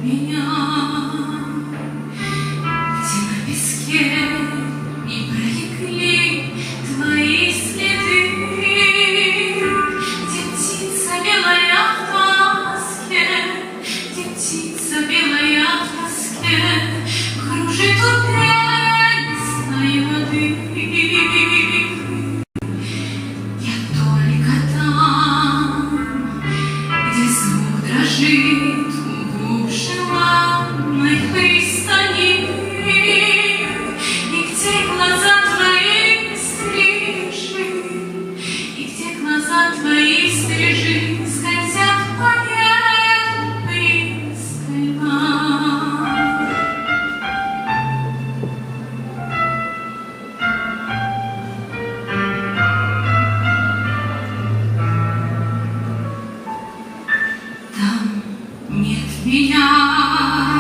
меня, где на песке не пролегли твои следы, где птица белая в тоске, где птица белая в тоске кружит у прелестной воды. Я только там, где звук дрожит у желанной пристани, и где глаза твои стрижи, и где глаза твои стрижи скользят по небу скальма. Там нет меня.